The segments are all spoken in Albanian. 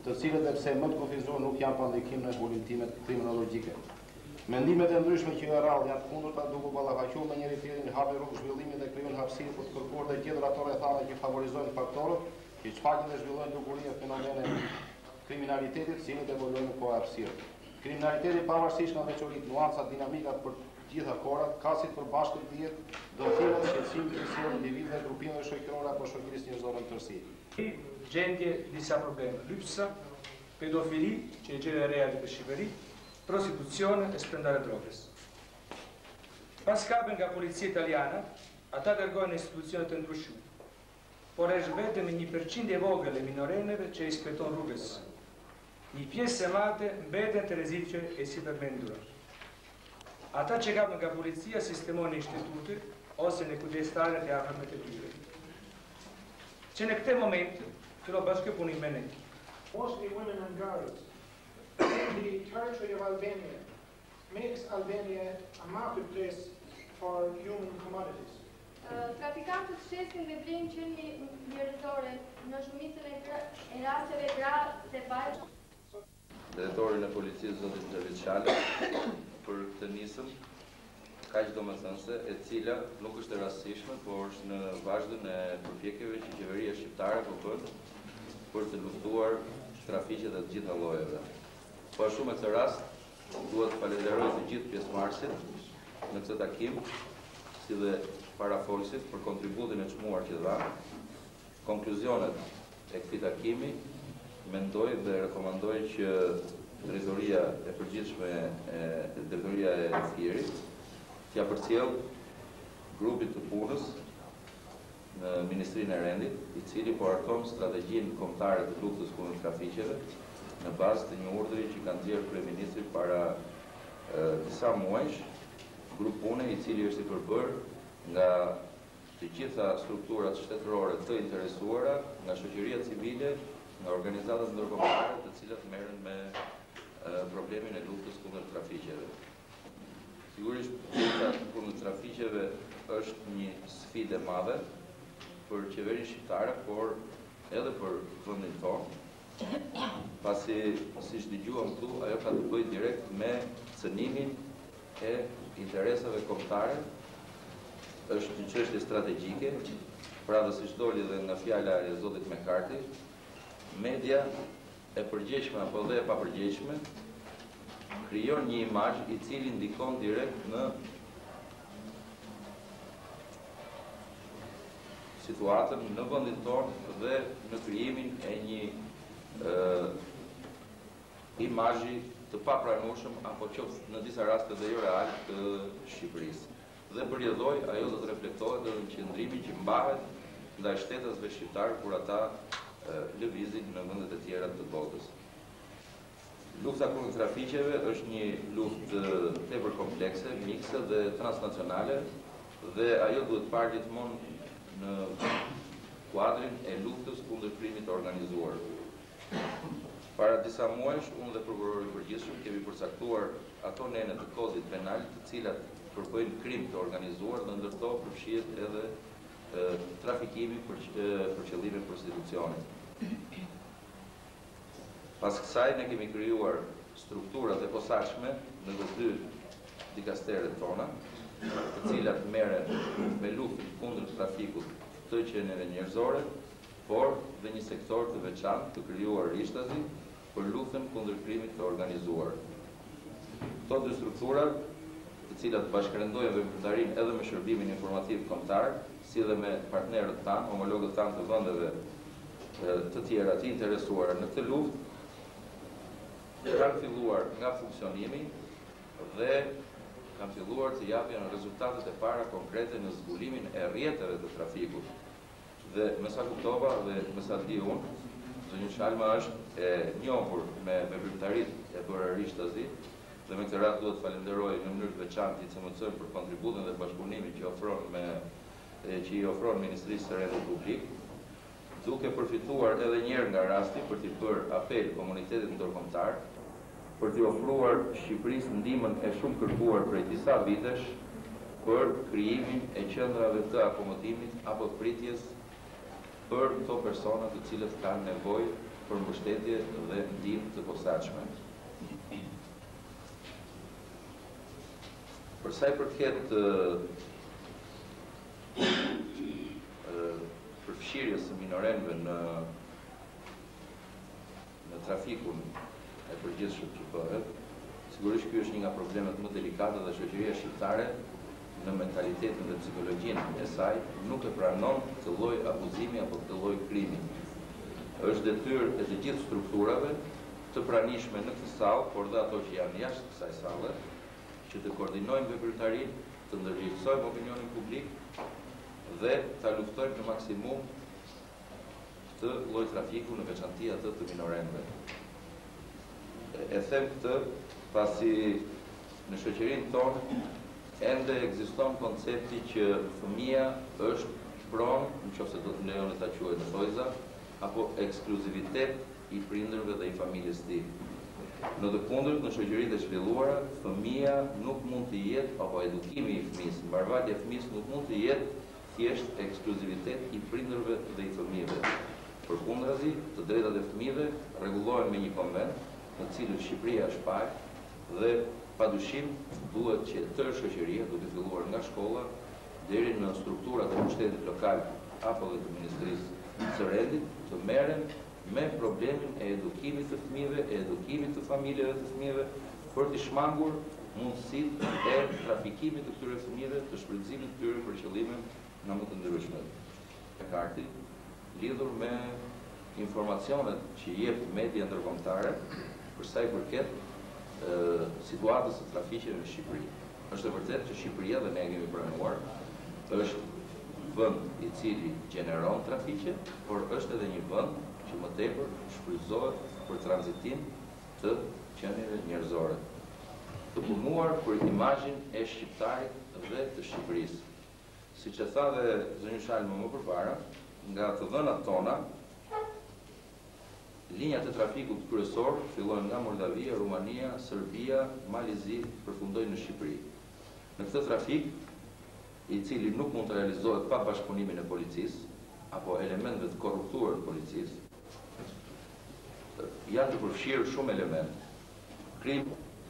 të cilët dhe pse më të kufizuar nuk janë pa ndikim në evolutimet kriminologjike. Mendimet e ndryshme që rrallë janë të kundërta duke ballafaquar me njëri tjetrin, hapin rrugë zhvillimit dhe krijojnë hapësirë për të kërkuar dhe gjetur ato rrethana që favorizojnë faktorët që shfaqen dhe zhvillojnë dukuri e fenomene kriminalitetit, të cilët evoluojnë në kohë hapësirë. Kriminaliteti pavarësisht nga veçoritë, nuancat, dinamikat për gjitha kohrat, ka si të përbashkët dihet dëmtimet, shqetësimin e sjellë individëve, grupimeve shoqërore apo shoqërisë njerëzore në tërësi. Gjendje disa probleme, lypsa, pedofili, që e gjere reali për Shqipëri, prostitucione e shpërndarje drogës. Pas kapën nga policia italiana, ata dërgojnë në institucione të ndryshuara, por e zhvete me 1% e vogël e minoreneve që i speton rrugës. Një pjesë e madhe mbeten të rreziqe e sipërmendura. Ata që kapën nga policia sistemojnë institute ose në kujdestarët e afërmit të tyre. Që në këtë moment fillo bashkëpunim me ne. Mostly women and girls in the territory of Albania makes Albania a marketplace for human commodities. Trafikantët shesin dhe blejnë qenie njerëzore në shumicën e rasteve gra dhe bajë. Drejtori në policisë zotit Xhavid Çale për këtë nisëm kaq domethënëse e cila nuk është e rastishme, por është në vazhdim e përpjekjeve që qeveria shqiptare po bën për të luftuar trafiqet e të gjitha llojeve. Po ashtu me këtë rast duhet të falenderoj të gjithë pjesëmarrësit në këtë takim, si dhe parafolësit për kontributin e çmuar që dhanë. Konkluzionet e këtij takimi mendoj dhe rekomandoj që drejtoria e përgjithshme drejtoria e Fierit t'ia përcjell grupit të punës në Ministrinë e Rendit, i cili po harton strategjinë kombëtare të luftës kundër trafiqeve në bazë të një urdhri që ka nxjerrë kryeministri para disa muajsh, grup pune i cili është i përbërë nga të gjitha strukturat shtetërore të interesuara, nga shoqëria civile, nga organizatat ndërkombëtare të cilat merren me problemin e luftës kundër trafiqeve. Sigurisht, lufta kundër trafiqeve është një sfidë e madhe për qeverinë shqiptare, por edhe për vendin tonë, pasi, siç dëgjuam këtu, ajo ka të bëjë direkt me cënimin e interesave kombëtare, është një çështje strategjike, pra dhe siç doli dhe nga fjala e zotit McCarthy, media e përgjegjshme apo dhe e papërgjegjshme krijon një imazh i cili ndikon direkt në situatën në vendin tonë dhe në krijimin e një imazhi të papranueshëm apo qoftë në disa raste dhe jo real të Shqipërisë. Dhe përjedhoj ajo do të reflektohet edhe në qëndrimin që mbahet ndaj shtetësve shqiptar kur ata lëvizin në vendet e tjera të botës. Lufta kundër trafiqeve është një luftë tepër komplekse, mikse dhe transnacionale dhe ajo duhet parë gjithmonë në kuadrin e luftës kundër krimit të organizuar. Para disa muajsh, unë dhe prokurori i përgjithshëm kemi përcaktuar ato nene të kodit penal të cilat përbëjnë krim të organizuar dhe ndërto përfshihet edhe trafikimi për qëllime prostitucionit. Pas kësaj ne kemi krijuar strukturat e posaçme në të dy dikasteret tona, të cilat merren me luftën kundër trafikut të qenieve njerëzore, por dhe një sektor të veçantë të krijuar rishtazi për luftën kundër krimit të organizuar. Këto dy struktura, të cilat bashkërendojnë veprimtarinë edhe me shërbimin informativ kombëtar, si dhe me partnerët tanë, homologët tanë të vendeve të tjera të interesuara në këtë luftë, kanë filluar nga funksionimi dhe kanë filluar të japin rezultatet e para konkrete në zbulimin e rrjeteve të trafikut. Dhe me sa kuptova dhe me sa di unë, zonjë Shalma është e njohur me veprimtaritë e bërë rishtazi, dhe me këtë radhë duhet falenderoj në mënyrë të veçantë ICMC-n për kontributin dhe bashkëpunimin që i ofron Ministrisë së Rendit Publik, duke përfituar edhe njerë nga rasti për t'i bërë apel komunitetit ndërkombëtar, për t'i ofruar Shqipërisë ndihmën e shumë kërkuar prej disa vitesh për krijimin e qendrave të akomodimit apo pritjes për këto persona të cilët kanë nevojë për mbështetje dhe ndihmë të posaçme. Për sa i përket përfshirjes së minorenëve në trafikun e përgjithshëm që bëhet, sigurisht ky është një nga problemet më delikate dhe shoqëria shqiptare në mentalitetin dhe psikologjinë e saj nuk e pranon këtë lloj abuzimi apo këtë lloj krimi. Është detyrë e të gjithë strukturave të pranishme në këtë sallë, por dhe ato që janë jashtë kësaj salle, që të koordinojmë veprimtarinë, të ndërgjegjësojmë opinionin publik dhe ta luftojmë në maksimum të lloj trafiku, në veçanti atë të minorenëve. E them këtë pasi në shoqërinë tonë ende ekziston koncepti që fëmia është pronë, nëse do të lejohet ta quhet thojza, apo ekskluzivitet i prindërve dhe i familjes së tij. Në të kundërt, në shoqëritë e zhvilluara, fëmia nuk mund të jetë, apo edukimi i fëmisë, mbarvajtja e fëmisë nuk mund të jetë thjesht ekskluzivitet i prindërve dhe i fëmijëve. Përkundrazi, të drejtat e fëmijëve rregullohen me një konvent, në cilën Shqipëria është pajë dhe padyshim duhet që tërë shoqëria, duke filluar nga shkolla deri në strukturat e mbështetjes lokal apo dhe të Ministrisë së Rendit, të merren me problemin e edukimit të fëmijëve, e edukimit të familjeve të fëmijëve, për të shmangur mundësitë e trafikimit të këtyre fëmijëve, të shfrytëzimit të tyre për qëllime nga më të ndryshme. Karti lidhur me informacionet që jep media ndërkombëtare për sa i përket situatës së trafiqeve në Shqipëri. Është e vërtetë që Shqipëria, dhe ne e kemi pranuar, është vend i cili gjeneron trafiqe, por është edhe një vend që më tepër shfrytëzohet për tranzitim të qenieve njerëzore. Të punuar për imazhin e shqiptarit dhe të Shqipërisë. Siç e tha dhe zënjë Shalmo më përpara, nga të dhënat tona, linjat e trafikut kryesor fillojnë nga Moldavia, Rumania, Serbia, Malizi, përfundojnë në Shqipëri. Në këtë trafik, i cili nuk mund të realizohet pa bashkëpunimin e policisë apo elementëve të korruptuar të policisë, janë të përfshirë shumë elementë. Krim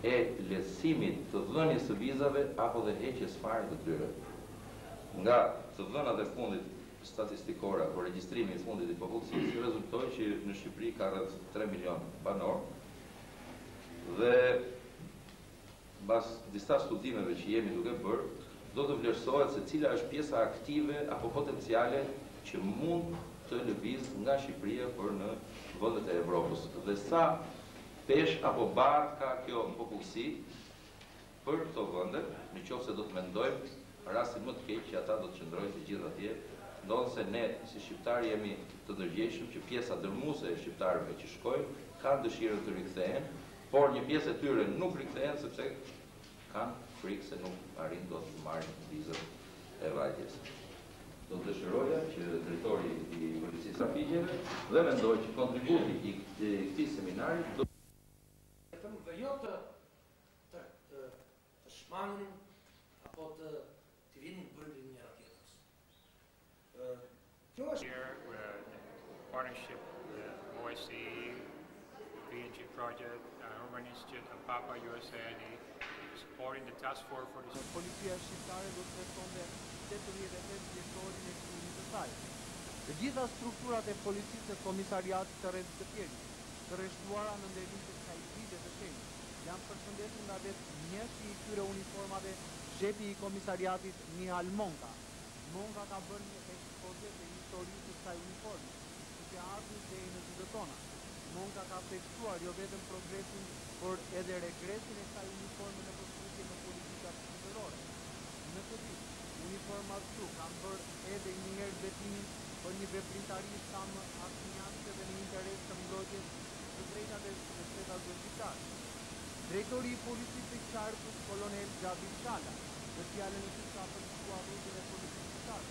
e lehtësimit të dhënies së vizave apo dhe heqjes fare të tyre. Nga të dhënat e fundit statistikore apo regjistrimi i fundit i popullsisë rezultoi që në Shqipëri ka rreth 3 milion banor dhe mbas disa studimeve që jemi duke bërë, do të vlerësohet se cila është pjesa aktive apo potenciale që mund të lëviz nga Shqipëria për në vendet e Evropës dhe sa pesh apo barë ka kjo në popullsi për këto vende, nëse do të mendojmë rastin më të keq që ata do të qëndrojnë të gjithë atje, ndonëse se ne si shqiptarë jemi të ndërgjegjshëm që pjesa dërmuese e shqiptarëve që shkojnë kanë dëshirën të rikthehen, por një pjesë e tyre nuk rikthehen sepse kanë frikë se nuk arrin dot të marrin vizën e vajtjes. Do të dëshiroja që drejtori i policisë trafikeve dhe mendoj që kontributi i këtij seminari do dhe jo të shmangin apo të vinin brëndin njëra tjetrës. Kjo është here with partnership with OSCE, PNG Project, Urban Institute and Papa USAID, supporting the task force for this. Policia shqiptare do të responde 85 vjetorin e krimit të saj. Të gjitha strukturat e policisë të komisariatit të Rrethit të Pjelit, të rreshtuara në nderim të kësaj vite të shenjtë, janë përshëndetur nga vetë mjeshti i këtyre uniformave, shefi i komisariatit Nihal Monka. Monka ka bërë një ekspoze të historisë të kësaj uniforme, që ardhur deri në ditët tona. Monka ka theksuar jo vetëm progresin, por edhe regresin e kësaj uniforme në përputhje me politika shqiptare. Në të ditë, uniformat këtu kanë bërë edhe një herë betimin për një veprimtari sa më aksinjante dhe në interes të mbrojtjes të drejtave të shtetëve shqiptar. Drejtori i policisë së Qarkut, kolonel Xhavi Shala, në fjalën e tij ka përshkruar rrugën e policisë shqiptare,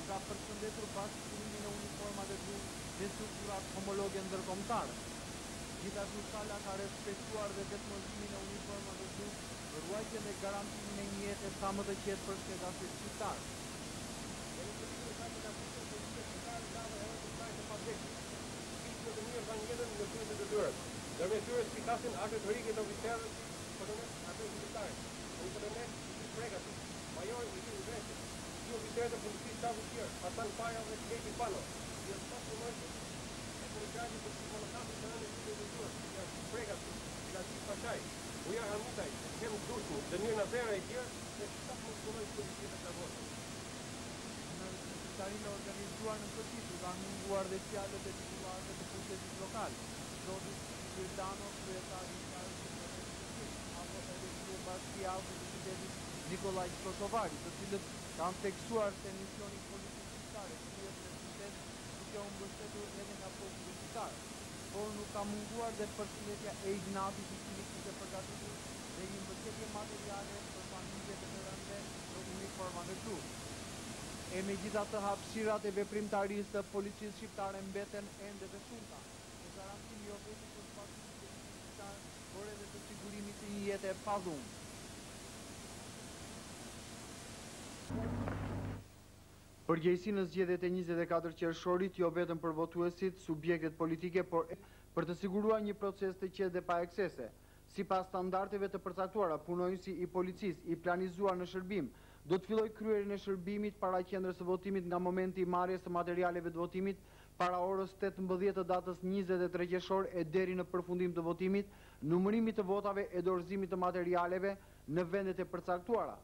ka përshëndetur bashkëpunimin e uniformave blu me strukturat homologe ndërkombëtare. Gjithashtu Shala ka respektuar dhe detmozimin e uniformave blu për ruajtjen dhe garantimin e një jete sa më të qetë për shtetasit shqiptar. kanë jetën në kryet të detyrës. Ndërmjet tyre spikasin aktet rrike të oficerët, atë militarit, përdonet fregat, major i Udrësit, i oficerët të policisë shtabit tjerë, Hasan Paja dhe Keti Pano, i staf punojtë e policarit të komandantit të rëndë të detyrës, fregat, Latif Pashaj, Ujar Hamutaj, Hem Dushni, Demir Nazera e tjerë, dhe staf punojtë policisë të Kavosë. Sekretarinë organizuar në Kocitu kanë munguar dhe fjalët e titullarëve të pushtetit lokal, Zoti Kryetano, kryetari i apo edhe kryebasia e qytetit Nikolaj Kosovari, të cilët kanë theksuar se misioni politikë shqiptare kryet në qytet duke u mbështetur edhe nga populli shqiptar, por nuk ka munguar dhe përshëndetja e Ignatit, i cili kishte përgatitur dhe një mbështetje materiale për familjet e të rënde në uniforma në kru. E megjithatë hapësirat e veprimtarisë të policisë shqiptare mbeten ende të shumta, në garantim jo vetëm për zbatimin e ligjit shqiptar, por edhe të sigurimit të një jete pa dhunë. Përgjegjësi në zgjedhjet e 24 qershorit jo vetëm për votuesit, subjektet politike, por për të siguruar një proces të qetë dhe pa eksese. Sipas standardeve të përcaktuara, punonjësi i policisë i planizuar në shërbim do të filloj kryerjen e shërbimit para qendrës së votimit nga momenti i marrjes të materialeve të votimit para orës 18 të datës 23 qershor e deri në përfundim të votimit, numërimit të votave e dorëzimit të materialeve në vendet e përcaktuara.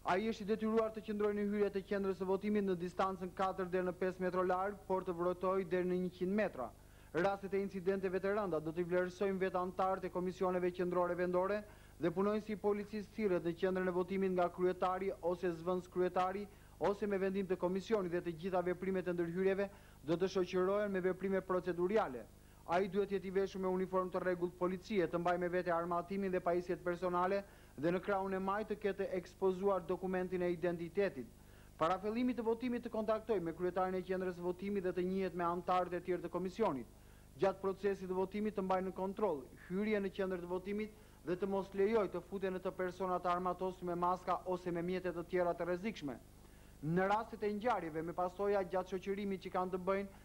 Ai është i detyruar të qëndrojë në hyrje të qendrës së votimit në distancën 4 deri në 5 metra larg, por të votojë deri në 100 metra. Rastet e incidenteve të rënda do t'i vlerësojnë vetë anëtarët e komisioneve qendrore vendore dhe punojnësi i policisë thirrët në qendrën e votimit nga kryetari ose zvendës kryetari ose me vendim të komisionit dhe të gjitha veprimet e ndërhyrjeve do të shoqërohen me veprime proceduriale. Ai duhet jetë i veshur me uniformë të rregullt policie, të mbajë me vete armatimin dhe pajisjet personale dhe në krahun e majt të ketë ekspozuar dokumentin e identitetit. Para fillimit të votimit të kontaktoj me kryetarin e qendrës së votimit dhe të njihet me anëtarët e tjerë të komisionit. Gjatë procesit të votimit të mbajë në kontroll hyrjen në qendër të votimit dhe të mos lejoj të futen në të persona të armatosur me maska ose me mjete të tjera të rrezikshme. Në rastet e ngjarjeve me pasoja gjatë shoqërimit që kanë të bëjnë